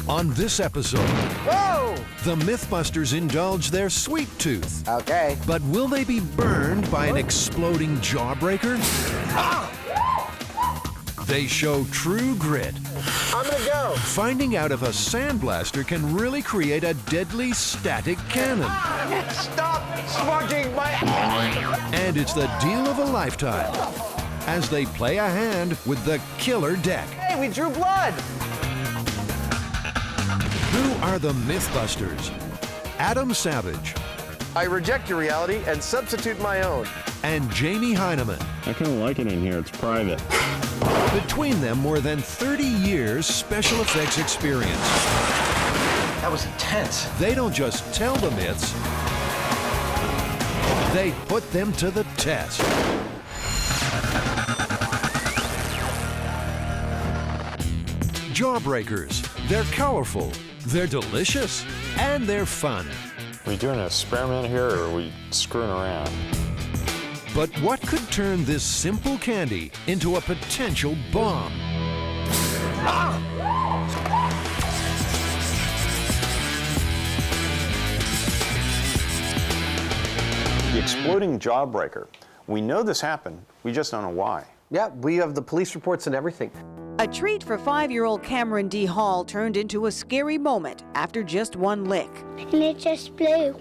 On this episode, Whoa! the Mythbusters indulge their sweet tooth. Okay. But will they be burned by an exploding jawbreaker? They show true grit, I'm gonna go. finding out if a sandblaster can really create a deadly static cannon. Stop smudging my... And it's the deal of a lifetime as they play a hand with the killer deck. Hey, we drew blood. Who are the Mythbusters? Adam Savage I reject your reality and substitute my own. and Jamie Hyneman. I kind of like it in here. It's private. Between them, more than 30 years special effects experience. That was intense. They don't just tell the myths, they put them to the test. Jawbreakers. They're colorful, they're delicious, and they're fun. Are we doing an experiment here, or are we screwing around? But what could turn this simple candy into a potential bomb? The exploding jawbreaker. We know this happened. We just don't know why. Yeah, we have the police reports and everything. A treat for 5-year-old Cameron D. Hall turned into a scary moment after just one lick. And it just blew.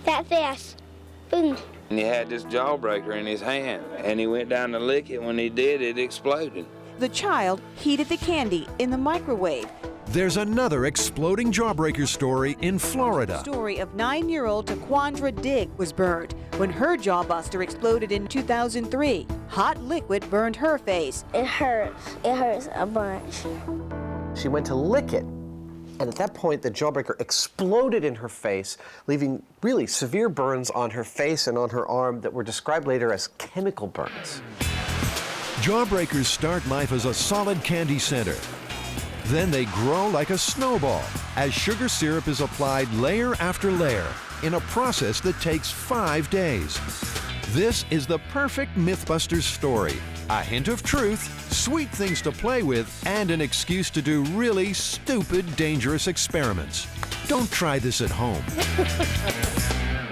That fast. Boom. And he had this jawbreaker in his hand, and he went down to lick it. When he did, it exploded. The child heated the candy in the microwave. There's another exploding jawbreaker story in Florida. Story of 9-year-old Taquandra Digg was burned when her jawbuster exploded in 2003. Hot liquid burned her face. It hurts. It hurts a bunch. She went to lick it, and at that point, the jawbreaker exploded in her face, leaving really severe burns on her face and on her arm that were described later as chemical burns. Jawbreakers start life as a solid candy center. Then they grow like a snowball as sugar syrup is applied layer after layer in a process that takes 5 days. This is the perfect Mythbusters story. A hint of truth, sweet things to play with, and an excuse to do really stupid, dangerous experiments. Don't try this at home.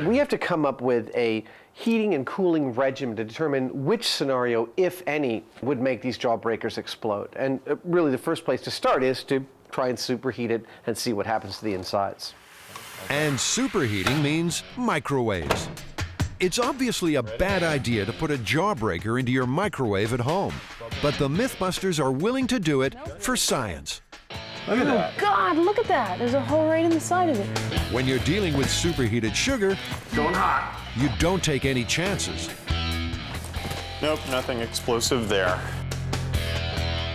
We have to come up with a heating and cooling regimen to determine which scenario, if any, would make these jawbreakers explode. And really the first place to start is to try and superheat it and see what happens to the insides. And superheating means microwaves. It's obviously a bad idea to put a jawbreaker into your microwave at home, but the Mythbusters are willing to do it for science. Look at that. God, look at that. There's a hole right in the side of it. When you're dealing with superheated sugar, Going hot. you don't take any chances. Nope, nothing explosive there.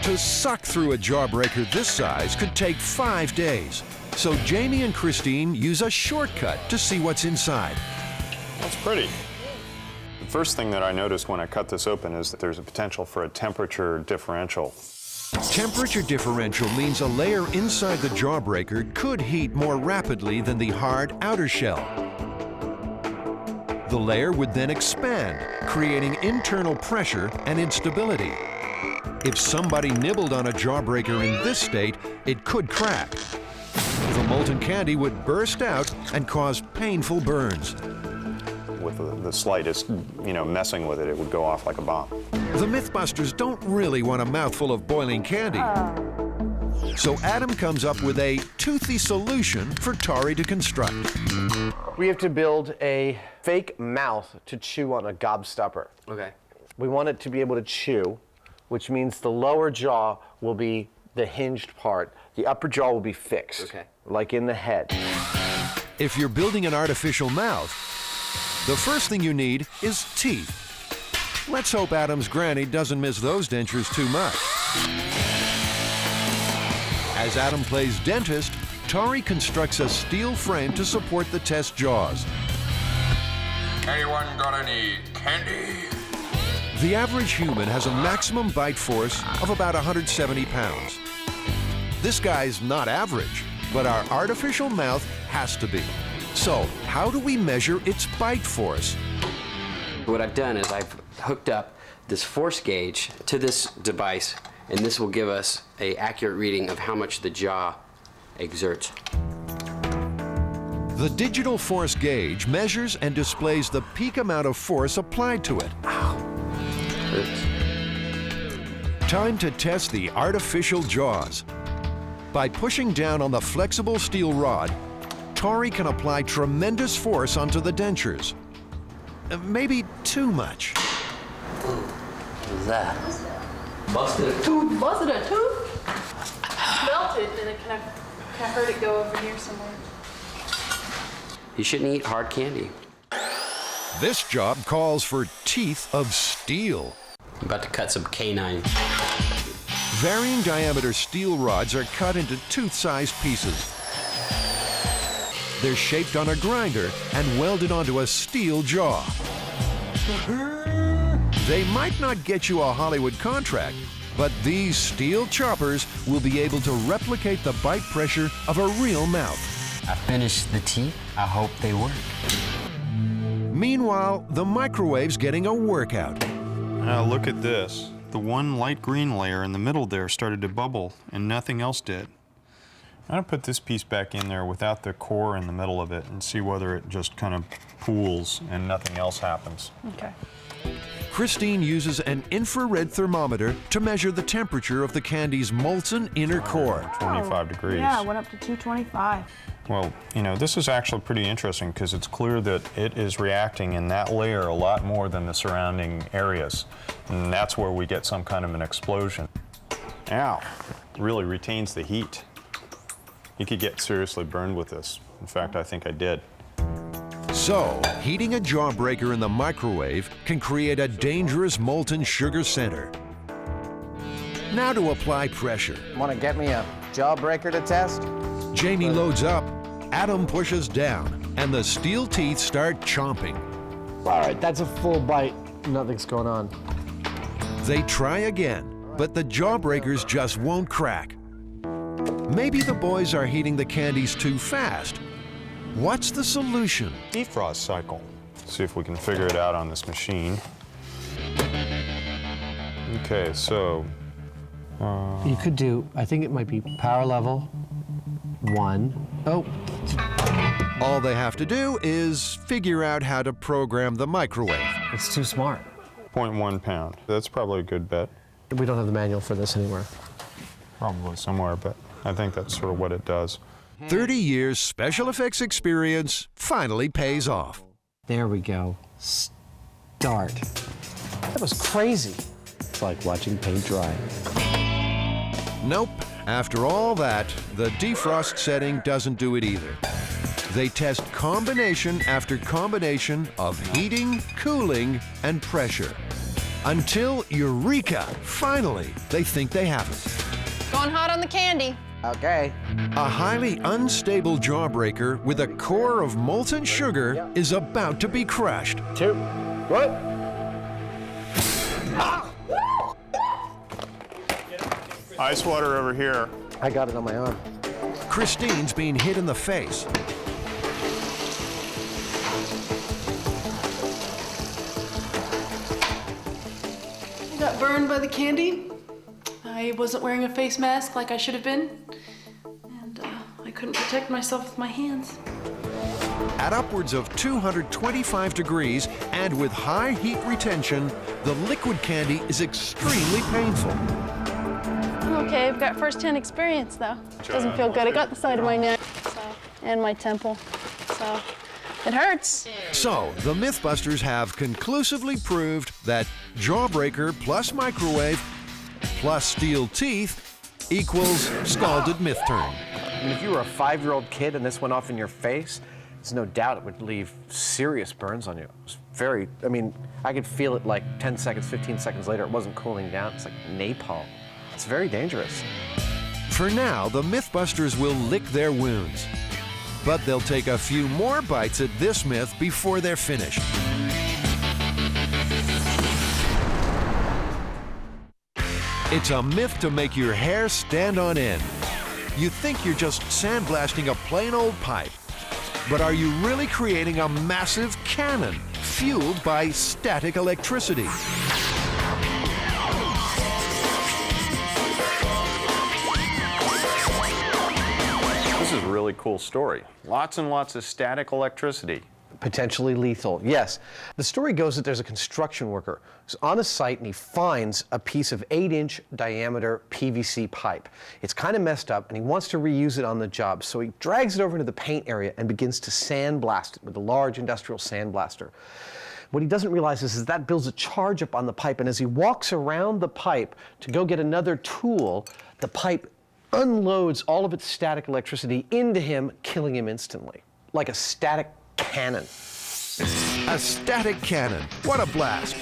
To suck through a jawbreaker this size could take 5 days. So Jamie and Christine use a shortcut to see what's inside. That's pretty. The first thing that I noticed when I cut this open is that there's a potential for a temperature differential. Temperature differential means a layer inside the jawbreaker could heat more rapidly than the hard outer shell. The layer would then expand, creating internal pressure and instability. If somebody nibbled on a jawbreaker in this state, it could crack. The molten candy would burst out and cause painful burns. With the slightest, messing with it, it would go off like a bomb. The Mythbusters don't really want a mouthful of boiling candy. So Adam comes up with a toothy solution for Tari to construct. We have to build a fake mouth to chew on a gobstopper. Okay. We want it to be able to chew, which means the lower jaw will be the hinged part. The upper jaw will be fixed, Okay. like in the head. If you're building an artificial mouth, the first thing you need is teeth. Let's hope Adam's granny doesn't miss those dentures too much. As Adam plays dentist, Tari constructs a steel frame to support the test jaws. Anyone got any candy? The average human has a maximum bite force of about 170 pounds. This guy's not average, but our artificial mouth has to be. So, how do we measure its bite force? What I've done is I've hooked up this force gauge to this device, and this will give us an accurate reading of how much the jaw exerts. The digital force gauge measures and displays the peak amount of force applied to it. Hurts. Time to test the artificial jaws. By pushing down on the flexible steel rod, Tori can apply tremendous force onto the dentures. Maybe too much. What is that? Busted a tooth. Busted a tooth? Melted, and I heard it go over here somewhere. You shouldn't eat hard candy. This job calls for teeth of steel. I'm about to cut some canine. Varying diameter steel rods are cut into tooth-sized pieces. They're shaped on a grinder and welded onto a steel jaw. They might not get you a Hollywood contract, but these steel choppers will be able to replicate the bite pressure of a real mouth. I finished the teeth. I hope they work. Meanwhile, the microwave's getting a workout. Now look at this. The one light green layer in the middle there started to bubble, and nothing else did. I'm going to put this piece back in there without the core in the middle of it and see whether it just kind of pools and nothing else happens. Okay. Christine uses an infrared thermometer to measure the temperature of the candy's molten inner core. 25 degrees. Yeah, it went up to 225. Well, you know, this is actually pretty interesting because it's clear that it is reacting in that layer a lot more than the surrounding areas. And that's where we get some kind of an explosion. Ow, really retains the heat. You could get seriously burned with this. In fact, I think I did. So, heating a jawbreaker in the microwave can create a dangerous molten sugar center. Now to apply pressure. Want to get me a jawbreaker to test? Jamie loads up, Adam pushes down, and the steel teeth start chomping. All right, that's a full bite. Nothing's going on. They try again, but the jawbreakers just won't crack. Maybe the boys are heating the candies too fast. What's the solution? Defrost cycle. See if we can figure it out on this machine. Okay, so you could do, I think it might be power level 1. Oh. All they have to do is figure out how to program the microwave. It's too smart. 0.1 pound. That's probably a good bet. We don't have the manual for this anywhere. Probably somewhere, but I think that's sort of what it does. 30 years special effects experience finally pays off. There we go. Start. That was crazy. It's like watching paint dry. Nope. After all that, the defrost setting doesn't do it either. They test combination after combination of heating, cooling, and pressure. Until, eureka, finally, they think they have it. Going hot on the candy. Okay. A highly unstable jawbreaker with a core of molten sugar is about to be crushed. 2. What? Ice water over here. I got it on my arm. Christine's being hit in the face. I got burned by the candy. I wasn't wearing a face mask like I should have been. And I couldn't protect myself with my hands. At upwards of 225 degrees and with high heat retention, the liquid candy is extremely painful. Okay, I've got first-hand experience though. Doesn't feel good. I got the side of my neck and my temple. So it hurts. So, the Mythbusters have conclusively proved that jawbreaker plus microwave plus steel teeth equals scalded myth turn. And if you were a 5-year-old kid and this went off in your face, there's no doubt it would leave serious burns on you. It was very, I mean, I could feel it like 10 seconds, 15 seconds later. It wasn't cooling down. It's like napalm. It's very dangerous. For now, the Mythbusters will lick their wounds. But they'll take a few more bites at this myth before they're finished. It's a myth to make your hair stand on end. You think you're just sandblasting a plain old pipe. But are you really creating a massive cannon fueled by static electricity? This is a really cool story. Lots and lots of static electricity. Potentially lethal, yes. The story goes that there's a construction worker who's on a site and he finds a piece of 8-inch diameter PVC pipe. It's kind of messed up and he wants to reuse it on the job, so he drags it over into the paint area and begins to sandblast it with a large industrial sandblaster. What he doesn't realize is that builds a charge up on the pipe, and as he walks around the pipe to go get another tool, the pipe unloads all of its static electricity into him, killing him instantly, like a static cannon. A static cannon. What a blast.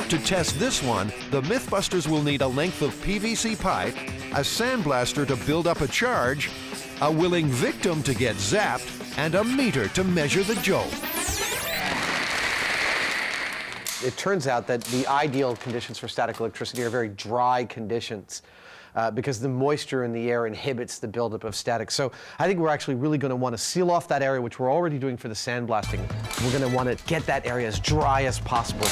To test this one, the Mythbusters will need a length of PVC pipe, a sandblaster to build up a charge, a willing victim to get zapped, and a meter to measure the jolt. It turns out that the ideal conditions for static electricity are very dry conditions. Because the moisture in the air inhibits the buildup of static. So I think we're actually really going to want to seal off that area, which we're already doing for the sandblasting. We're going to want to get that area as dry as possible.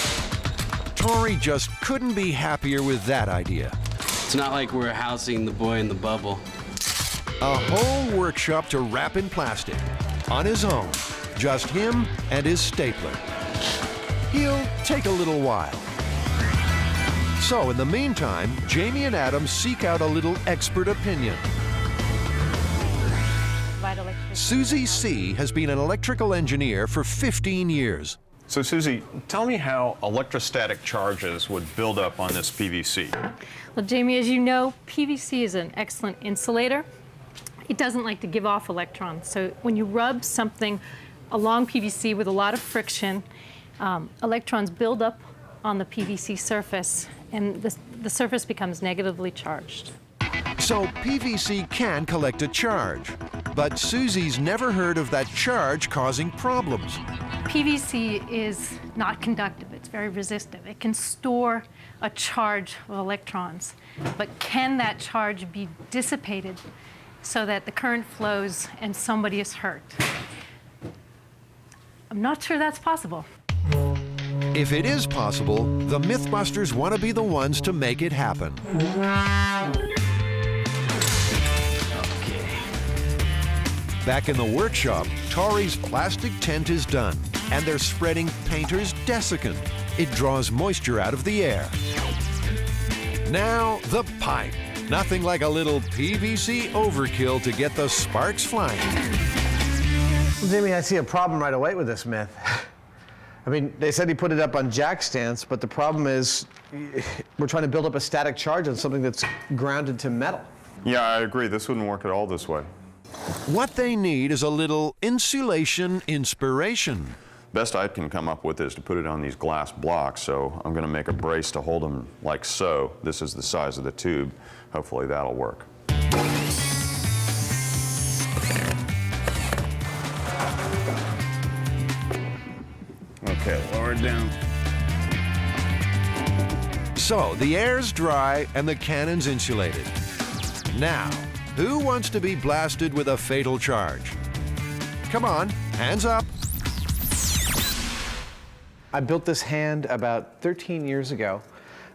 Tori just couldn't be happier with that idea. It's not like we're housing the boy in the bubble. A whole workshop to wrap in plastic, on his own, just him and his stapler. He'll take a little while. So in the meantime, Jamie and Adam seek out a little expert opinion. Susie C. has been an electrical engineer for 15 years. So Susie, tell me how electrostatic charges would build up on this PVC. Well, Jamie, as you know, PVC is an excellent insulator. It doesn't like to give off electrons. So when you rub something along PVC with a lot of friction, electrons build up on the PVC surface, and the surface becomes negatively charged. So PVC can collect a charge, but Susie's never heard of that charge causing problems. PVC is not conductive, it's very resistive. It can store a charge of electrons, but can that charge be dissipated so that the current flows and somebody is hurt? I'm not sure that's possible. If it is possible, the Mythbusters want to be the ones to make it happen. Back in the workshop, Tori's plastic tent is done, and they're spreading painter's desiccant. It draws moisture out of the air. Now, the pipe. Nothing like a little PVC overkill to get the sparks flying. Well, Jimmy, I see a problem right away with this myth. I mean, they said he put it up on jack stands, but the problem is we're trying to build up a static charge on something that's grounded to metal. Yeah, I agree. This wouldn't work at all this way. What they need is a little insulation inspiration. Best I can come up with is to put it on these glass blocks, so I'm going to make a brace to hold them like so. This is the size of the tube. Hopefully that'll work. Okay, lower it down. So the air's dry and the cannon's insulated. Now, who wants to be blasted with a fatal charge? Come on, hands up. I built this hand about 13 years ago.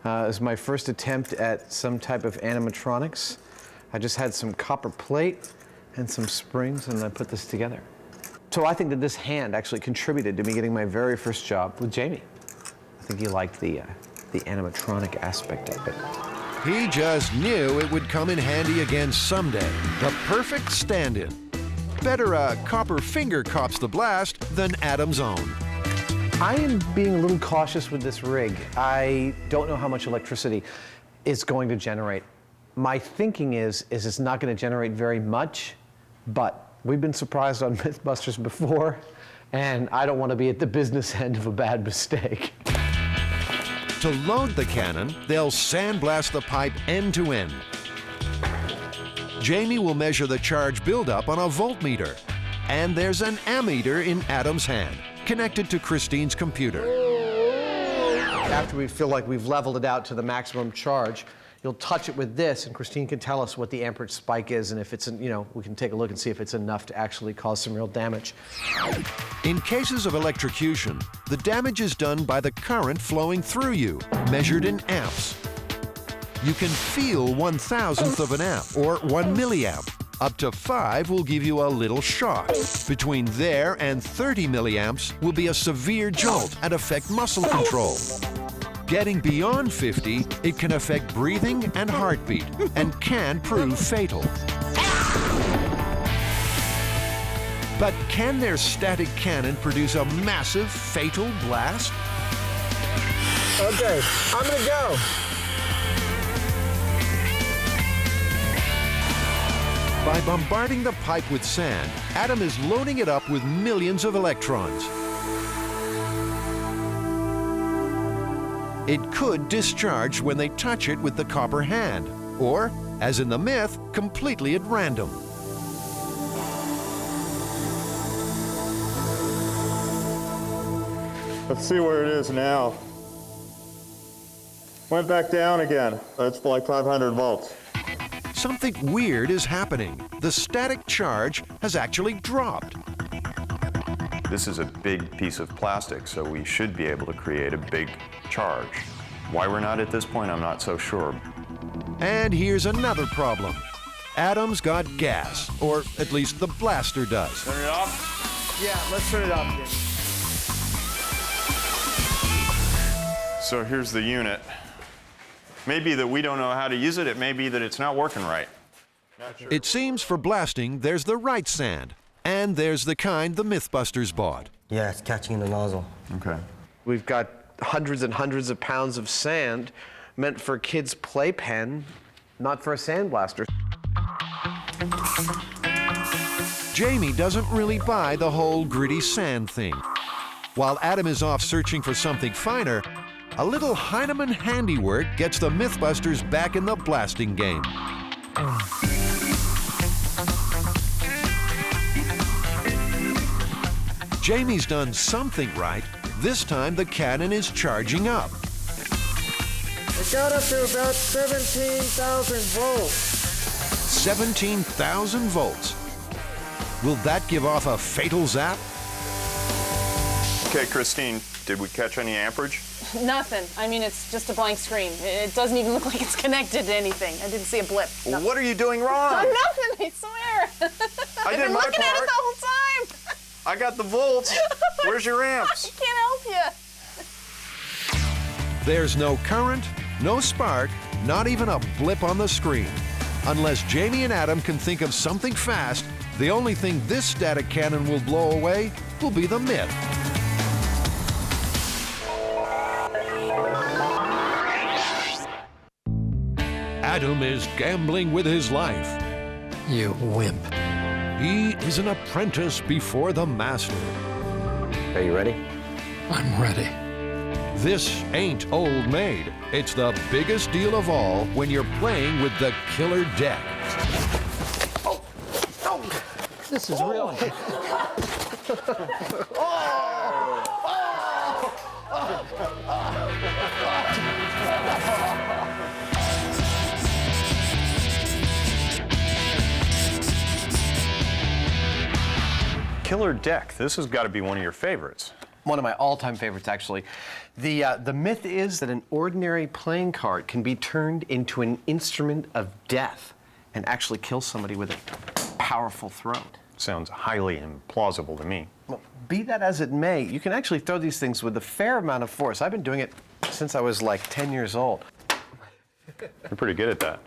It was my first attempt at some type of animatronics. I just had some copper plate and some springs, and I put this together. So I think that this hand actually contributed to me getting my very first job with Jamie. I think he liked the animatronic aspect of it. He just knew it would come in handy again someday. The perfect stand-in. Better a copper finger cops the blast than Adam's own. I am being a little cautious with this rig. I don't know how much electricity it's going to generate. My thinking is it's not going to generate very much, but we've been surprised on Mythbusters before, and I don't want to be at the business end of a bad mistake. To load the cannon, they'll sandblast the pipe end to end. Jamie will measure the charge buildup on a voltmeter, and there's an ammeter in Adam's hand, connected to Christine's computer. After we feel like we've leveled it out to the maximum charge, you'll touch it with this, and Christine can tell us what the amperage spike is, and if it's, we can take a look and see if it's enough to actually cause some real damage. In cases of electrocution, the damage is done by the current flowing through you, measured in amps. You can feel 1/1000th of an amp, or 1 milliamp. Up to 5 will give you a little shock. Between there and 30 milliamps will be a severe jolt and affect muscle control. Getting beyond 50, it can affect breathing and heartbeat and can prove fatal. But can their static cannon produce a massive, fatal blast? Okay, I'm gonna go. By bombarding the pipe with sand, Adam is loading it up with millions of electrons. It could discharge when they touch it with the copper hand, or, as in the myth, completely at random. Let's see where it is now. Went back down again. That's like 500 volts. Something weird is happening. The static charge has actually dropped. This is a big piece of plastic, so we should be able to create a big charge. Why we're not at this point, I'm not so sure. And here's another problem. Adam's got gas, or at least the blaster does. Turn it off? Yeah, let's turn it off again. So here's the unit. Maybe that we don't know how to use it. It may be that it's not working right. Not sure. It seems for blasting, there's the right sand, and there's the kind the Mythbusters bought. Yeah, it's catching in the nozzle. Okay. We've got hundreds and hundreds of pounds of sand meant for a kid's playpen, not for a sandblaster. Jamie doesn't really buy the whole gritty sand thing. While Adam is off searching for something finer, a little Hyneman handiwork gets the Mythbusters back in the blasting game. Jamie's done something right. This time the cannon is charging up. It got up to about 17,000 volts. 17,000 volts. Will that give off a fatal zap? Okay, Christine, did we catch any amperage? Nothing. I mean, it's just a blank screen. It doesn't even look like it's connected to anything. I didn't see a blip. Well, what are you doing wrong? Nothing, I swear. I did I've been my looking at it part. the whole time. I got the volts. Where's your I amps? can't help you. There's no current, no spark, not even a blip on the screen. Unless Jamie and Adam can think of something fast, the only thing this static cannon will blow away will be the myth. Adam is gambling with his life. You wimp. He is an apprentice before the master. Are you ready? I'm ready. This ain't old maid. It's the biggest deal of all when you're playing with the killer deck. This is real. Killer deck. This has got to be one of your favorites. One of my all-time favorites, actually. The myth is that an ordinary playing card can be turned into an instrument of death and actually kill somebody with a powerful throw. Sounds highly implausible to me. Well, be that as it may, you can actually throw these things with a fair amount of force. I've been doing it since I was like 10 years old. You're pretty good at that.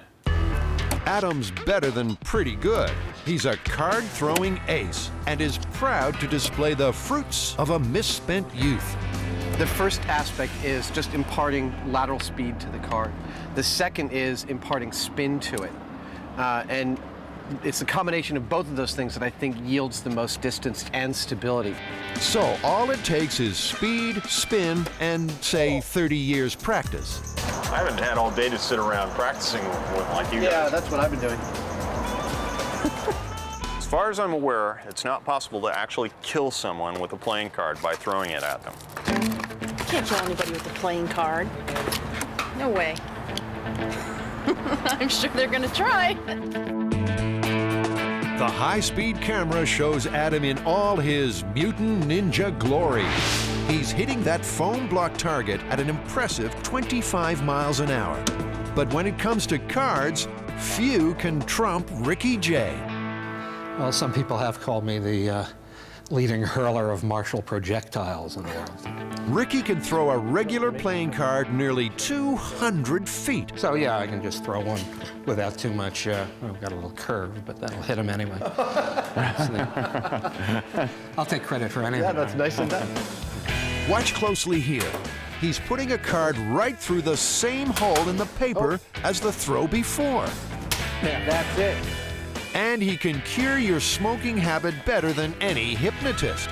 Adam's better than pretty good. He's a card-throwing ace and is proud to display the fruits of a misspent youth. The first aspect is just imparting lateral speed to the card. The second is imparting spin to it. And it's a combination of both of those things that I think yields the most distance and stability. So all it takes is speed, spin, and, say, 30 years practice. I haven't had all day to sit around practicing with like you guys. Yeah, that's what I've been doing. As far as I'm aware, it's not possible to actually kill someone with a playing card by throwing it at them. You can't kill anybody with a playing card. No way. I'm sure they're gonna try. The high-speed camera shows Adam in all his mutant ninja glory. He's hitting that foam block target at an impressive 25 miles an hour. But when it comes to cards, few can trump Ricky J. Well, some people have called me the leading hurler of martial projectiles in the world. Ricky can throw a regular playing card nearly 200 feet. So yeah, I can just throw one without too much, I've got a little curve, but that'll hit him anyway. I'll take credit for anything. Yeah, that's nice and done. Watch closely here. He's putting a card right through the same hole in the paper as the throw before. Yeah, that's it. And he can cure your smoking habit better than any hypnotist.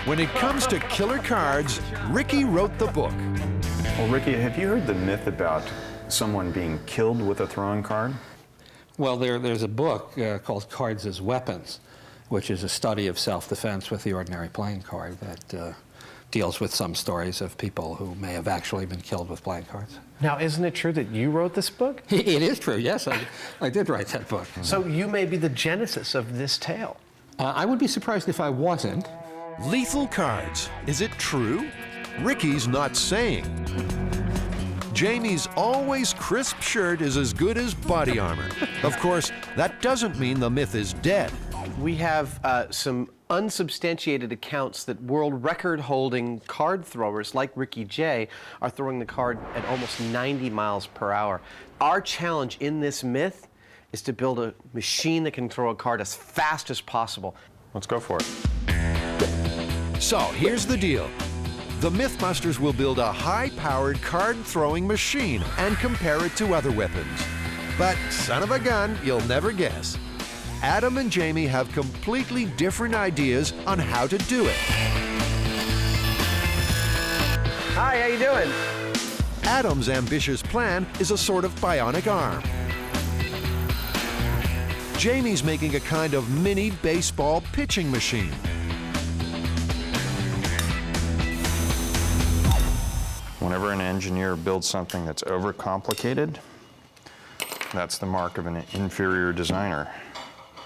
When it comes to killer cards, Ricky wrote the book. Well, Ricky, have you heard the myth about someone being killed with a throwing card? Well, there's a book called Cards as Weapons, which is a study of self-defense with the ordinary playing card that deals with some stories of people who may have actually been killed with playing cards. Now, isn't it true that you wrote this book? It is true, yes. I did write that book. So you may be the genesis of this tale. I would be surprised if I wasn't. Lethal cards. Is it true? Ricky's not saying. Jamie's always crisp shirt is as good as body armor. Of course, that doesn't mean the myth is dead. We have some unsubstantiated accounts that world record-holding card throwers like Ricky J are throwing the card at almost 90 miles per hour. Our challenge in this myth is to build a machine that can throw a card as fast as possible. Let's go for it. So here's the deal. The Mythbusters will build a high-powered card-throwing machine and compare it to other weapons. But son of a gun, you'll never guess. Adam and Jamie have completely different ideas on how to do it. Hi, how you doing? Adam's ambitious plan is a sort of bionic arm. Jamie's making a kind of mini baseball pitching machine. Whenever an engineer builds something that's overcomplicated, that's the mark of an inferior designer.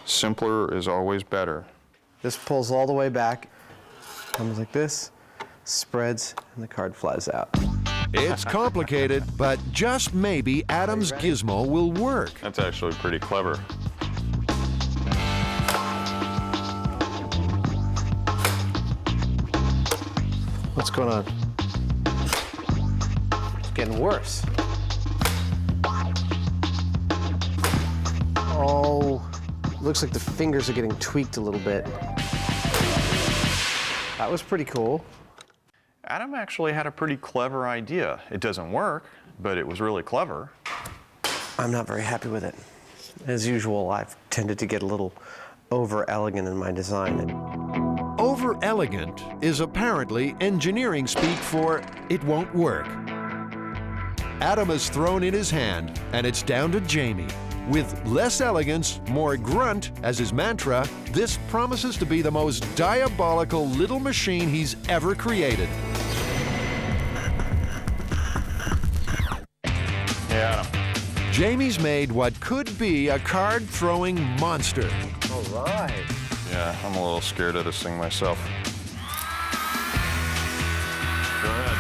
Simpler is always better. This pulls all the way back, comes like this, spreads, and the card flies out. It's complicated, but just maybe Adam's gizmo will work. That's actually pretty clever. What's going on? It's getting worse. Oh, looks like the fingers are getting tweaked a little bit. That was pretty cool. Adam actually had a pretty clever idea. It doesn't work, but it was really clever. I'm not very happy with it. As usual, I've tended to get a little over-elegant in my design. Over-elegant is apparently engineering speak for it won't work. Adam has thrown in his hand, and it's down to Jamie. With less elegance, more grunt as his mantra, this promises to be the most diabolical little machine he's ever created. Yeah, Adam. Jamie's made what could be a card-throwing monster. All right. Yeah, I'm a little scared of this thing myself. Go ahead.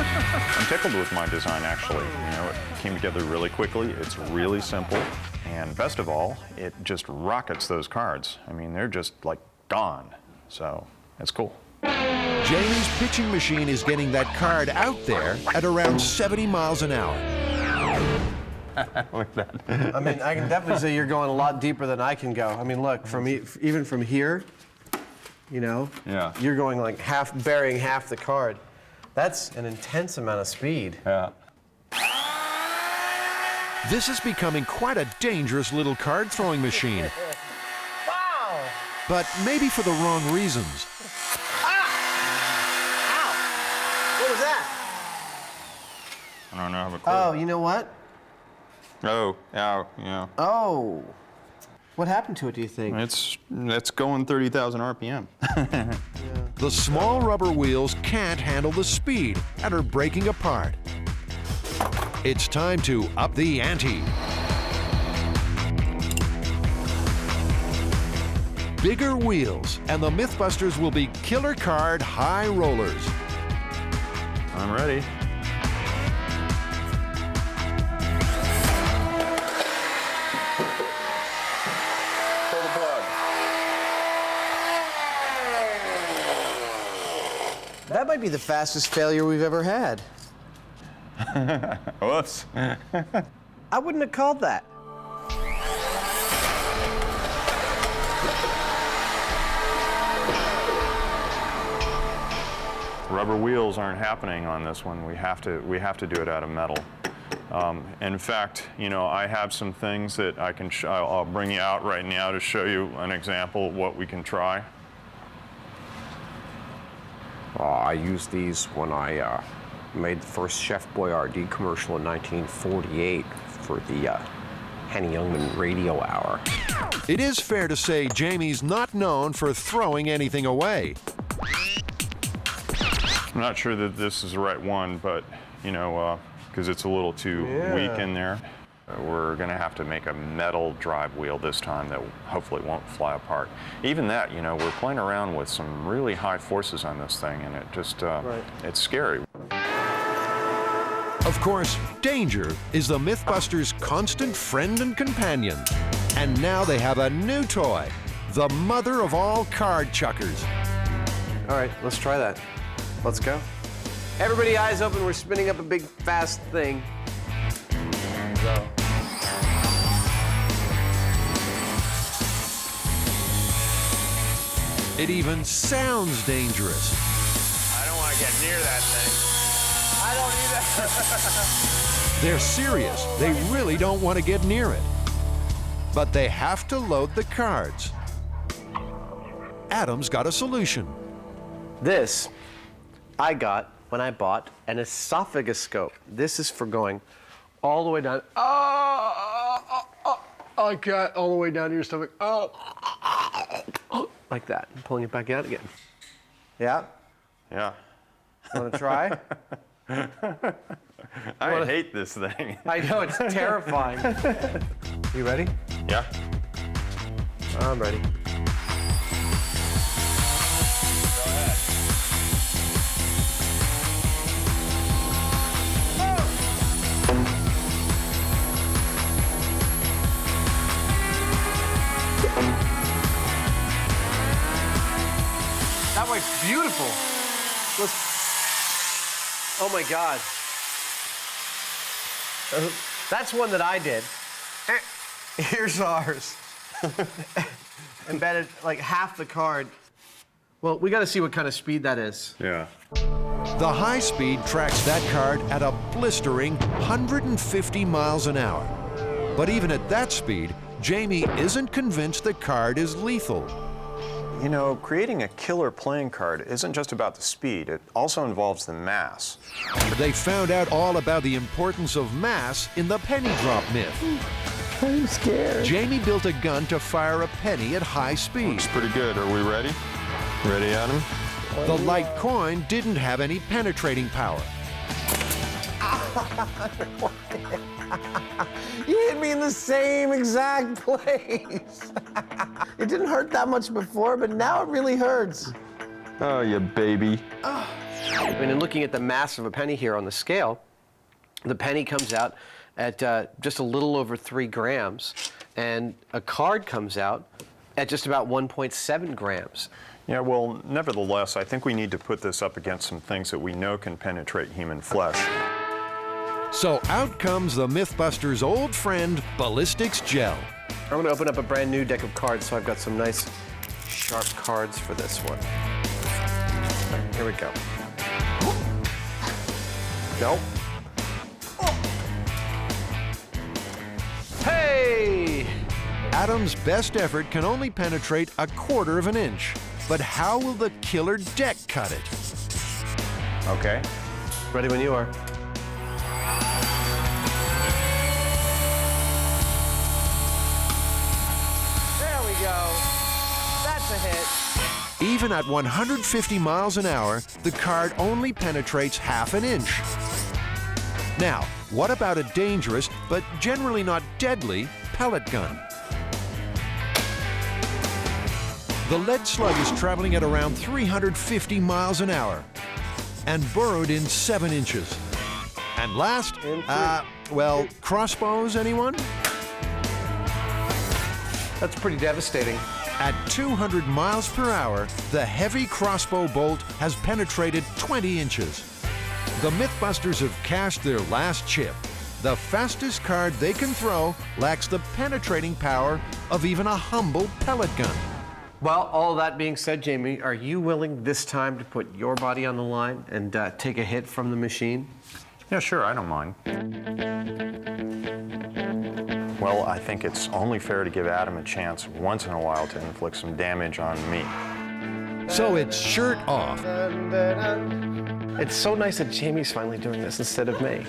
I'm tickled with my design, actually. You know, it came together really quickly. It's really simple. And best of all, it just rockets those cards. I mean, they're just like gone. So it's cool. Jamie's pitching machine is getting that card out there at around 70 miles an hour. Look at that. I mean, I can definitely say you're going a lot deeper than I can go. I mean, look, even from here, you know, yeah, you're going like burying half the card. That's an intense amount of speed. Yeah. This is becoming quite a dangerous little card-throwing machine. Wow! But maybe for the wrong reasons. Ow! What was that? I don't know. I have a clue. Oh, you know what? Oh, ow, yeah. Oh. What happened to it, do you think? It's going 30,000 RPM. Yeah. The small rubber wheels can't handle the speed and are breaking apart. It's time to up the ante. Bigger wheels, and the Mythbusters will be killer card high rollers. I'm ready. Pull the plug. That might be the fastest failure we've ever had. Whoops. I wouldn't have called that. Rubber wheels aren't happening on this one. We have to do it out of metal. In fact, you know, I have some things that I can I'll bring you out right now to show you an example of what we can try. I used these when I made the first Chef Boyardee commercial in 1948 for the Hyneman radio hour. It is fair to say Jamie's not known for throwing anything away. I'm not sure that this is the right one, but, you know, because it's a little too weak in there. We're going to have to make a metal drive wheel this time that hopefully won't fly apart. Even that, you know, we're playing around with some really high forces on this thing, and it just, it's scary. Of course, danger is the Mythbusters' constant friend and companion. And now they have a new toy, the mother of all card chuckers. All right, let's try that. Let's go. Everybody eyes open, we're spinning up a big, fast thing. Go. It even sounds dangerous. I don't want to get near that thing. I don't either. They're serious. They really don't want to get near it. But they have to load the cards. Adam's got a solution. This I got when I bought an esophagoscope. This is for going all the way down. I got all the way down to your stomach. Like that. I'm pulling it back out again. Yeah? Yeah. Want to try? I hate this thing. I know, it's terrifying. You ready? Yeah. I'm ready. That works beautiful. Oh my God. That's one that I did. Here's ours. Embedded like half the card. Well, we got to see what kind of speed that is. Yeah. The high speed tracks that card at a blistering 150 miles an hour. But even at that speed, Jamie isn't convinced the card is lethal. You know, creating a killer playing card isn't just about the speed, it also involves the mass. They found out all about the importance of mass in the penny drop myth. I'm scared. Jamie built a gun to fire a penny at high speed. Looks pretty good. Are we ready? Ready, Adam? The light coin didn't have any penetrating power. You hit me in the same exact place. It didn't hurt that much before, but now it really hurts. Oh, you baby. I mean, in looking at the mass of a penny here on the scale, the penny comes out at just a little over 3 grams, and a card comes out at just about 1.7 grams. Yeah, well, nevertheless, I think we need to put this up against some things that we know can penetrate human flesh. So out comes the Mythbusters' old friend, ballistics gel. I'm going to open up a brand new deck of cards, so I've got some nice sharp cards for this one. Right, here we go. Nope. Hey! Adam's best effort can only penetrate 1/4 of an inch. But how will the killer deck cut it? Okay. Ready when you are. There we go. That's a hit. Even at 150 miles an hour, the card only penetrates 1/2 inch. Now, what about a dangerous, but generally not deadly, pellet gun? The lead slug is traveling at around 350 miles an hour. and burrowed in 7 inches. And last, well, crossbows, anyone? That's pretty devastating. At 200 miles per hour, the heavy crossbow bolt has penetrated 20 inches. The Mythbusters have cashed their last chip. The fastest card they can throw lacks the penetrating power of even a humble pellet gun. Well, all that being said, Jamie, are you willing this time to put your body on the line and take a hit from the machine? Yeah, sure, I don't mind. Well, I think it's only fair to give Adam a chance once in a while to inflict some damage on me. So it's shirt off. It's so nice that Jamie's finally doing this instead of me.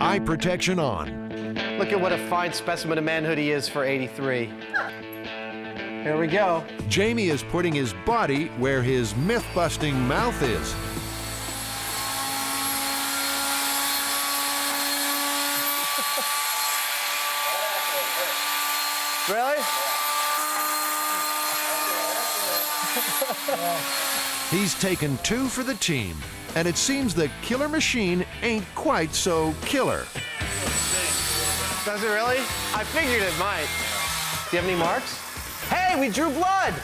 Eye protection on. Look at what a fine specimen of manhood he is for 83. Here we go. Jamie is putting his body where his myth-busting mouth is. Really? He's taken 2 for the team, and it seems the killer machine ain't quite so killer. Does it really? I figured it might. Do you have any marks? Hey, we drew blood!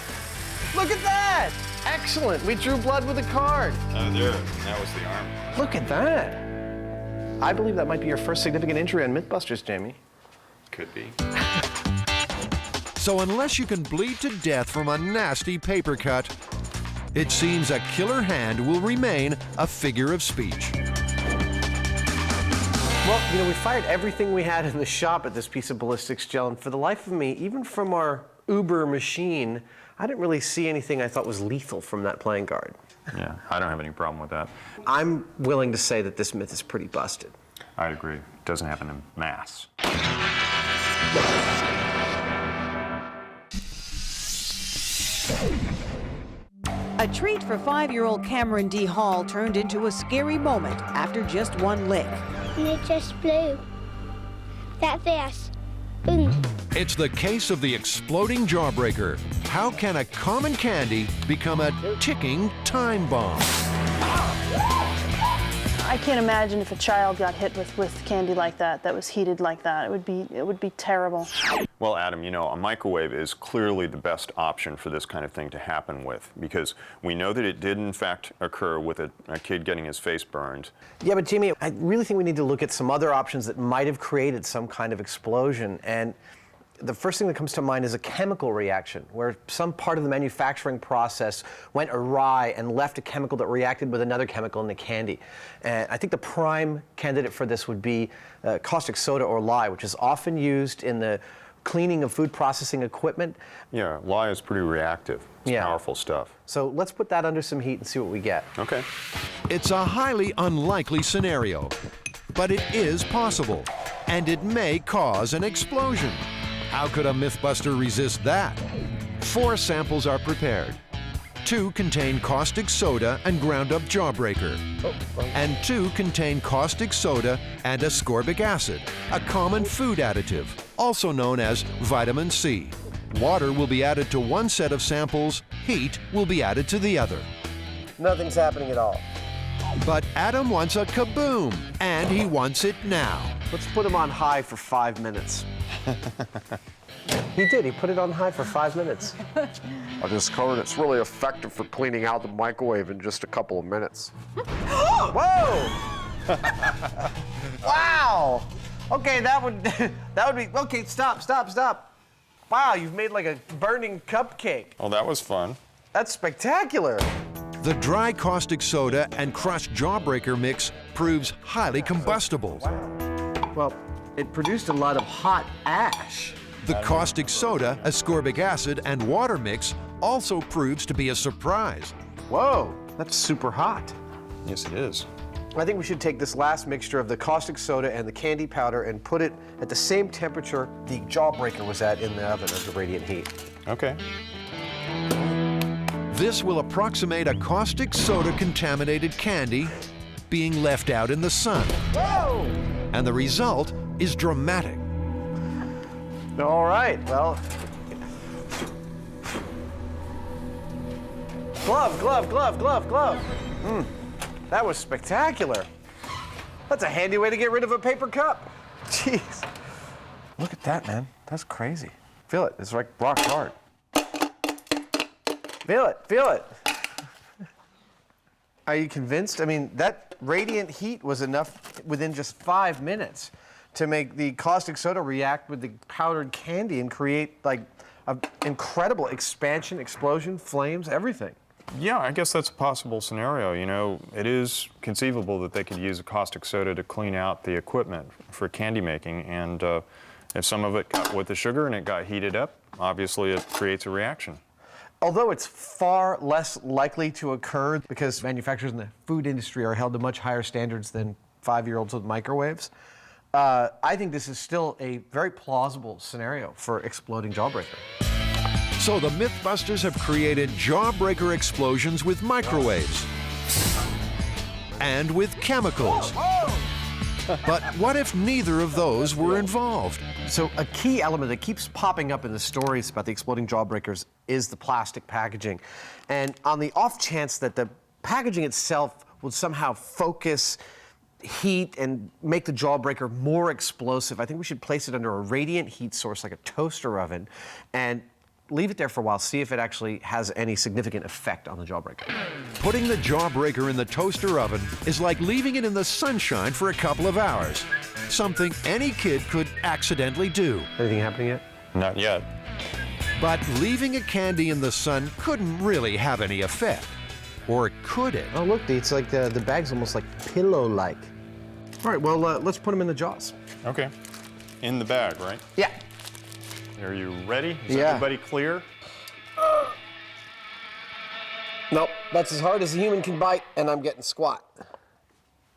Look at that! Excellent, we drew blood with a card. Oh, there, that was the arm. Look at that. I believe that might be your first significant injury on Mythbusters, Jamie. Could be. So unless you can bleed to death from a nasty paper cut, it seems a killer hand will remain a figure of speech. Well, you know, we fired everything we had in the shop at this piece of ballistics gel, and for the life of me, even from our Uber machine, I didn't really see anything I thought was lethal from that playing card. Yeah, I don't have any problem with that. I'm willing to say that this myth is pretty busted. I'd agree. It doesn't happen in mass. A treat for 5-year-old Cameron D. Hall turned into a scary moment after just 1 lick. And it just blew. That fast. Boom. It's the case of the exploding Jawbreaker. How can a common candy become a ticking time bomb? I can't imagine if a child got hit with candy like that was heated like that. It would be terrible. Well, Adam, you know, a microwave is clearly the best option for this kind of thing to happen with, because we know that it did in fact occur with a kid getting his face burned. Yeah, but Jamie, I really think we need to look at some other options that might have created some kind of explosion. And the first thing that comes to mind is a chemical reaction, where some part of the manufacturing process went awry and left a chemical that reacted with another chemical in the candy. And I think the prime candidate for this would be caustic soda or lye, which is often used in the cleaning of food processing equipment. Yeah, lye is pretty reactive. It's powerful stuff. So let's put that under some heat and see what we get. Okay. It's a highly unlikely scenario, but it is possible, and it may cause an explosion. How could a Mythbuster resist that? 4 samples are prepared. 2 contain caustic soda and ground up Jawbreaker. And 2 contain caustic soda and ascorbic acid, a common food additive, also known as vitamin C. Water will be added to one set of samples, heat will be added to the other. Nothing's happening at all. But Adam wants a kaboom, and he wants it now. Let's put him on high for 5 minutes. He did. He put it on high for 5 minutes. I discovered it's really effective for cleaning out the microwave in just a couple of minutes. Whoa! Wow! Okay, that would be, okay, stop. Wow, you've made like a burning cupcake. Oh, that was fun. That's spectacular. The dry caustic soda and crushed Jawbreaker mix proves highly combustible. Well, it produced a lot of hot ash. The caustic soda, ascorbic acid, and water mix also proves to be a surprise. Whoa, that's super hot. Yes, it is. I think we should take this last mixture of the caustic soda and the candy powder and put it at the same temperature the Jawbreaker was at in the oven under radiant heat. Okay. This will approximate a caustic soda contaminated candy being left out in the sun. Whoa! And the result is dramatic. All right, well. Glove. That was spectacular. That's a handy way to get rid of a paper cup. Jeez. Look at that, man. That's crazy. Feel it. It's like rock hard. Feel it. Feel it. Are you convinced? I mean, that radiant heat was enough within just 5 minutes to make the caustic soda react with the powdered candy and create like an incredible expansion, explosion, flames, everything. Yeah, I guess that's a possible scenario. You know, it is conceivable that they could use a caustic soda to clean out the equipment for candy making, and if some of it got with the sugar and it got heated up, obviously it creates a reaction. Although it's far less likely to occur because manufacturers in the food industry are held to much higher standards than 5-year-olds with microwaves, I think this is still a very plausible scenario for exploding Jawbreaker. So the Mythbusters have created Jawbreaker explosions with microwaves and with chemicals. But what if neither of those were involved? So a key element that keeps popping up in the stories about the exploding Jawbreakers is the plastic packaging. And on the off chance that the packaging itself will somehow focus heat and make the Jawbreaker more explosive, I think we should place it under a radiant heat source like a toaster oven and leave it there for a while, see if it actually has any significant effect on the Jawbreaker. Putting the Jawbreaker in the toaster oven is like leaving it in the sunshine for a couple of hours. Something any kid could accidentally do. Anything happening yet? Not yet. But leaving a candy in the sun couldn't really have any effect. Or could it? Oh, look, it's like the bag's almost like pillow-like. All right, well, let's put them in the jaws. Okay. In the bag, right? Yeah. Are you ready? Is Yeah. everybody clear? Nope, that's as hard as a human can bite, and I'm getting squat.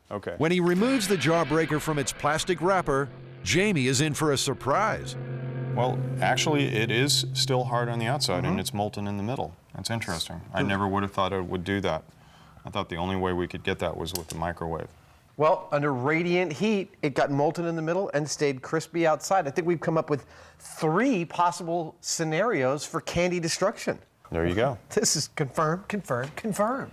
Okay. When he removes the Jawbreaker from its plastic wrapper, Jamie is in for a surprise. Well, actually, it is still hard on the outside, and it's molten in the middle. That's interesting. I never would have thought it would do that. I thought the only way we could get that was with the microwave. Well, under radiant heat, it got molten in the middle and stayed crispy outside. I think we've come up with 3 possible scenarios for candy destruction. There you go. This is confirmed, confirmed, confirmed.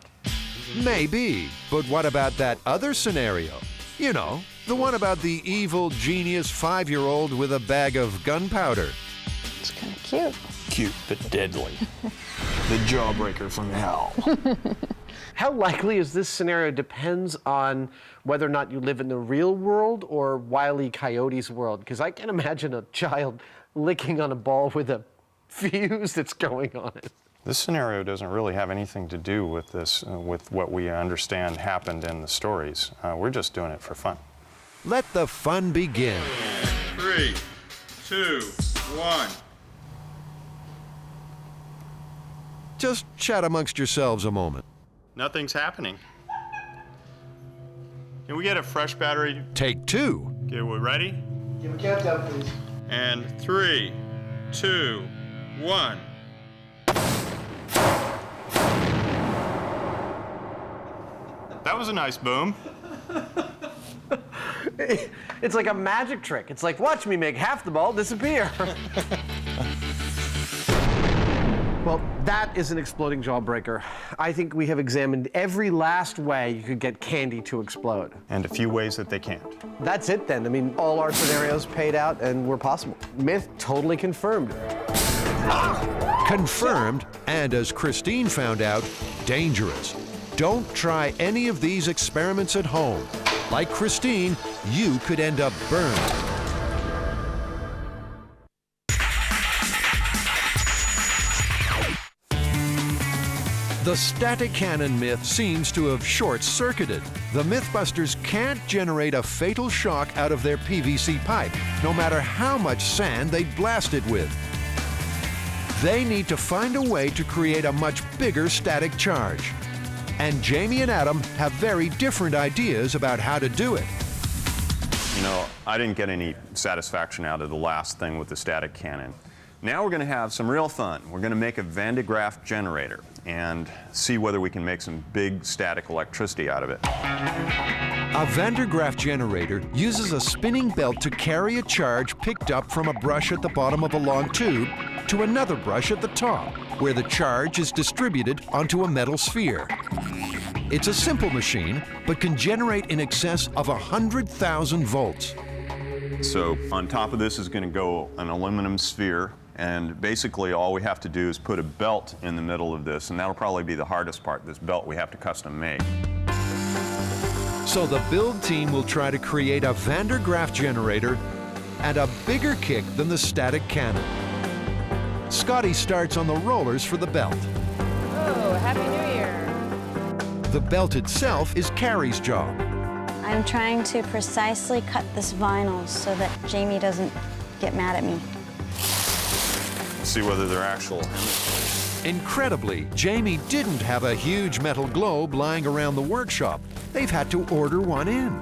Maybe, but what about that other scenario? You know, the one about the evil, genius 5-year-old with a bag of gunpowder. It's kind of cute. Cute, but deadly. The Jawbreaker from hell. How likely is this scenario depends on whether or not you live in the real world or Wile E. Coyote's world. Because I can't imagine a child licking on a ball with a fuse that's going on it. This scenario doesn't really have anything to do with this, with what we understand happened in the stories. We're just doing it for fun. Let the fun begin. 3, 2, 1. Just chat amongst yourselves a moment. Nothing's happening. Can we get a fresh battery? Take 2. Okay, we're ready? Give a countdown, please. And 3, 2, 1. That was a nice boom. It's like a magic trick. It's like, watch me make half the ball disappear. Well, that is an exploding Jawbreaker. I think we have examined every last way you could get candy to explode. And a few ways that they can't. That's it then. I mean, all our scenarios paid out and were possible. Myth totally confirmed. Confirmed, and as Christine found out, dangerous. Don't try any of these experiments at home. Like Christine, you could end up burned. The static cannon myth seems to have short-circuited. The Mythbusters can't generate a fatal shock out of their PVC pipe, no matter how much sand they blast it with. They need to find a way to create a much bigger static charge. And Jamie and Adam have very different ideas about how to do it. You know, I didn't get any satisfaction out of the last thing with the static cannon. Now we're going to have some real fun. We're going to make a Vandergraph generator and see whether we can make some big static electricity out of it. A Vandergraph generator uses a spinning belt to carry a charge picked up from a brush at the bottom of a long tube to another brush at the top, where the charge is distributed onto a metal sphere. It's a simple machine, but can generate in excess of 100,000 volts. So on top of this is going to go an aluminum sphere, and basically all we have to do is put a belt in the middle of this, and that'll probably be the hardest part. This belt we have to custom make. So the build team will try to create a Vandergraph generator and a bigger kick than the static cannon. Scotty starts on the rollers for the belt. Oh, Happy New Year. The belt itself is Carrie's job. I'm trying to precisely cut this vinyl so that Jamie doesn't get mad at me. See whether they're actual. Incredibly, Jamie didn't have a huge metal globe lying around the workshop. They've had to order one in.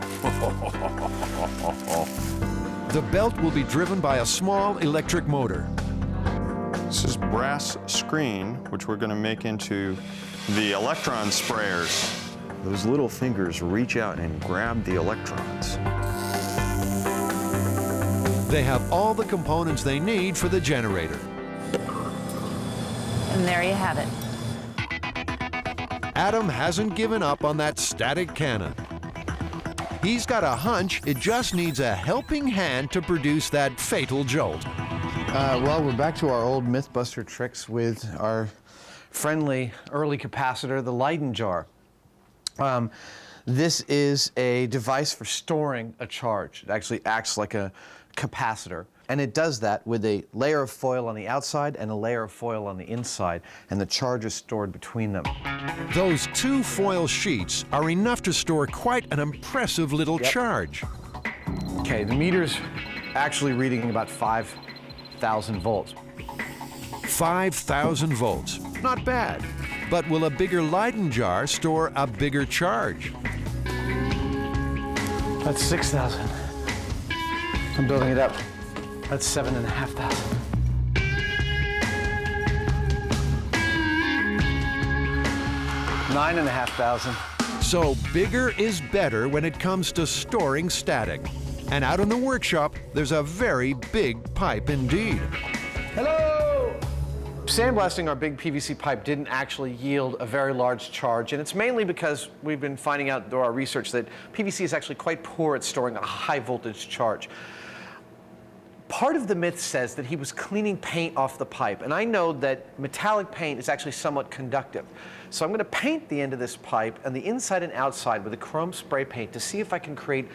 The belt will be driven by a small electric motor. This is brass screen, which we're going to make into the electron sprayers. Those little fingers reach out and grab the electrons. They have all the components they need for the generator. And there you have it. Adam hasn't given up on that static cannon. He's got a hunch it just needs a helping hand to produce that fatal jolt. Well, we're back to our old Mythbuster tricks with our friendly early capacitor, the Leyden jar. This is a device for storing a charge. It actually acts like a capacitor. And it does that with a layer of foil on the outside and a layer of foil on the inside, and the charge is stored between them. Those two foil sheets are enough to store quite an impressive little charge. Okay, the meter's actually reading about 5,000 volts. 5,000 volts. Not bad. But will a bigger Leyden jar store a bigger charge? That's 6,000. I'm building it up. That's 7,500. 9,500. So bigger is better when it comes to storing static. And out in the workshop, there's a very big pipe indeed. Hello! Sandblasting our big PVC pipe didn't actually yield a very large charge, and it's mainly because we've been finding out through our research that PVC is actually quite poor at storing a high voltage charge. Part of the myth says that he was cleaning paint off the pipe, and I know that metallic paint is actually somewhat conductive. So I'm going to paint the end of this pipe and the inside and outside with a chrome spray paint to see if I can create,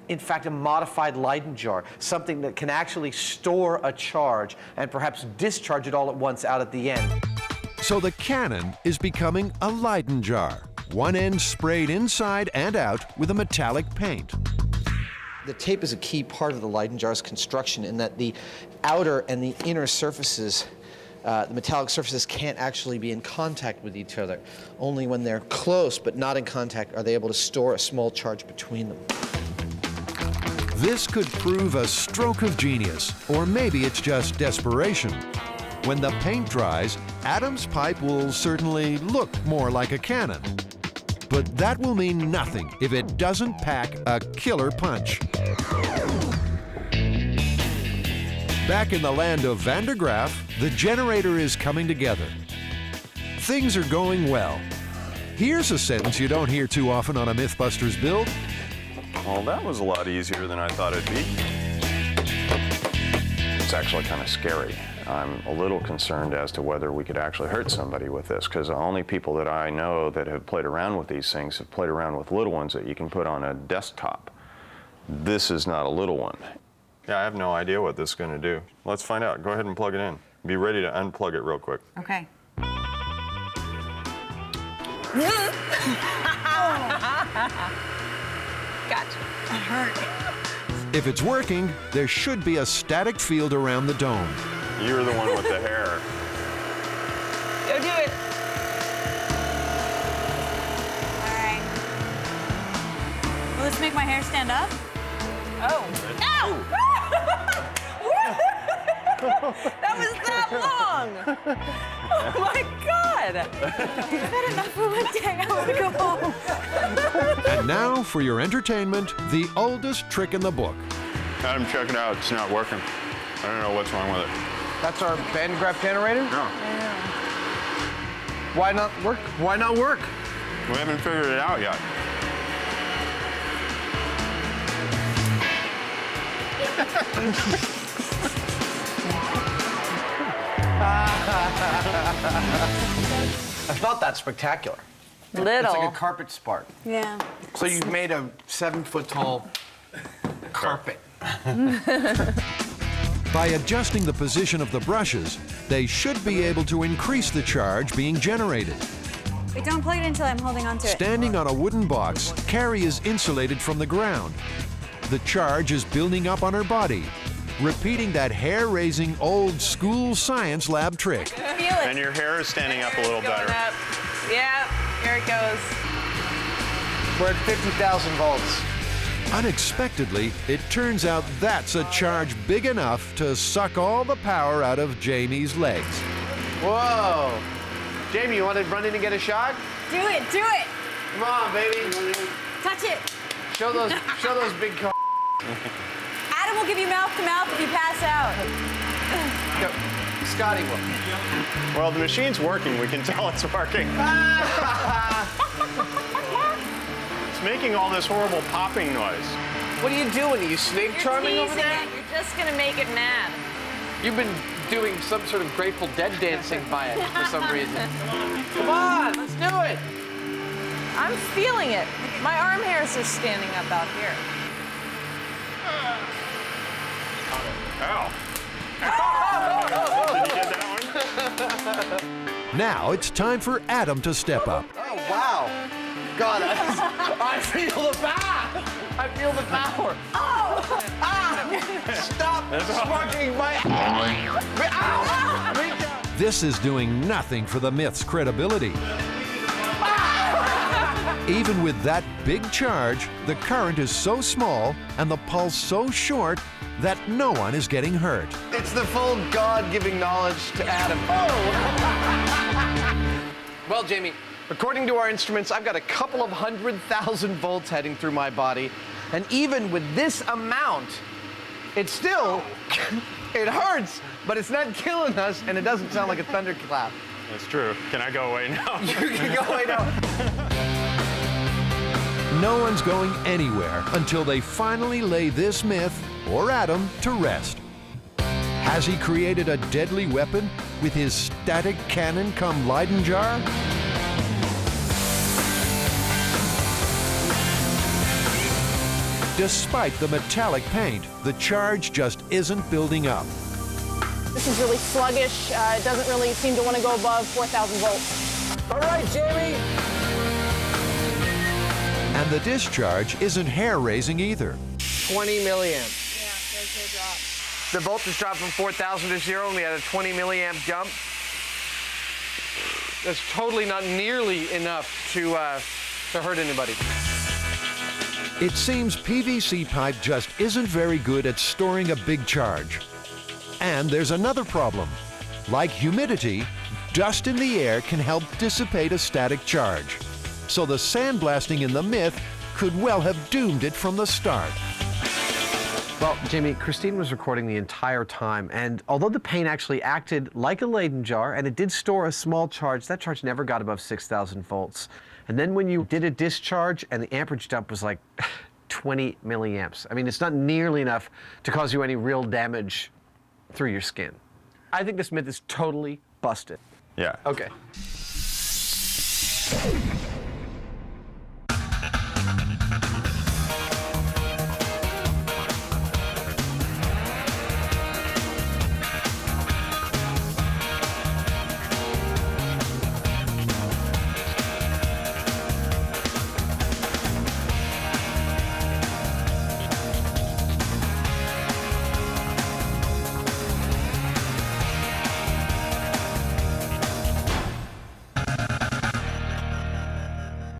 in fact, a modified Leyden jar, something that can actually store a charge and perhaps discharge it all at once out at the end. So the cannon is becoming a Leyden jar, one end sprayed inside and out with a metallic paint. The tape is a key part of the Leyden jar's construction in that the outer and the inner surfaces, the metallic surfaces, can't actually be in contact with each other. Only when they're close but not in contact are they able to store a small charge between them. This could prove a stroke of genius, or maybe it's just desperation. When the paint dries, Adam's pipe will certainly look more like a cannon. But that will mean nothing if it doesn't pack a killer punch. Back in the land of Vandergraph, the generator is coming together. Things are going well. Here's a sentence you don't hear too often on a Mythbusters build. Well, that was a lot easier than I thought it'd be. It's actually kind of scary. I'm a little concerned as to whether we could actually hurt somebody with this, because the only people that I know that have played around with these things have played around with little ones that you can put on a desktop. This is not a little one. Yeah, I have no idea what this is going to do. Let's find out. Go ahead and plug it in. Be ready to unplug it real quick. Okay. Gotcha. That hurt. If it's working, there should be a static field around the dome. You're the one with the hair. Go do it. All right. Will this make my hair stand up? Oh. No! That was that long! Oh my God! I've had enough for one day. I want to go home. And now, for your entertainment, the oldest trick in the book. Adam, check it out. It's not working. I don't know what's wrong with it. That's our Vandergraph generator? No. Why not work? Why not work? We haven't figured it out yet. It's not that spectacular. Little. It's like a carpet spark. Yeah. So you've made a 7-foot-tall carpet. By adjusting the position of the brushes, they should be able to increase the charge being generated. Wait, don't plug it until I'm holding on to it. Standing on a wooden box, Carrie is insulated from the ground. The charge is building up on her body, repeating that hair-raising old-school science lab trick. Feel it. And your hair is standing up a little better. Up. Yeah, here it goes. We're at 50,000 volts. Unexpectedly, it turns out that's a charge big enough to suck all the power out of Jamie's legs. Whoa. Jamie, you want to run in and get a shot? Do it, do it. Come on, baby. Touch it. Show those big cars. Adam will give you mouth to mouth if you pass out. Go. Scotty will. Well, the machine's working. We can tell it's working. It's making all this horrible popping noise. What are you doing? Are you snake charming over there? You're just gonna make it mad. You've been doing some sort of Grateful Dead dancing by it for some reason. Come on, let's do it. I'm feeling it. My arm hairs are standing up out here. Ow. Did you get that one? Now it's time for Adam to step up. Oh, wow. God, I feel the power. I feel the power. Oh! Ah! Stop sparking my... Ow! This is doing nothing for the myth's credibility. Even with that big charge, the current is so small and the pulse so short that no one is getting hurt. It's the full God-giving knowledge to Adam. Oh! Well, Jamie, according to our instruments, I've got a couple of 100,000 volts heading through my body. And even with this amount, it still, it hurts, but it's not killing us, and it doesn't sound like a thunderclap. That's true. Can I go away now? You can go away now. No one's going anywhere until they finally lay this myth, or Adam, to rest. Has he created a deadly weapon with his static cannon come Leyden jar? Despite the metallic paint, the charge just isn't building up. This is really sluggish. It doesn't really seem to want to go above 4,000 volts. All right, Jamie. And the discharge isn't hair-raising either. 20 milliamps. Yeah, there's no drop. The voltage dropped from 4,000 to 0, and we had a 20 milliamp jump. That's totally not nearly enough to hurt anybody. It seems PVC pipe just isn't very good at storing a big charge. And there's another problem. Like humidity, dust in the air can help dissipate a static charge. So the sandblasting in the myth could well have doomed it from the start. Well, Jamie, Christine was recording the entire time, and although the paint actually acted like a Leyden jar, and it did store a small charge, that charge never got above 6,000 volts. And then when you did a discharge, and the amperage dump was like 20 milliamps. I mean, it's not nearly enough to cause you any real damage through your skin. I think this myth is totally busted. Yeah. Okay.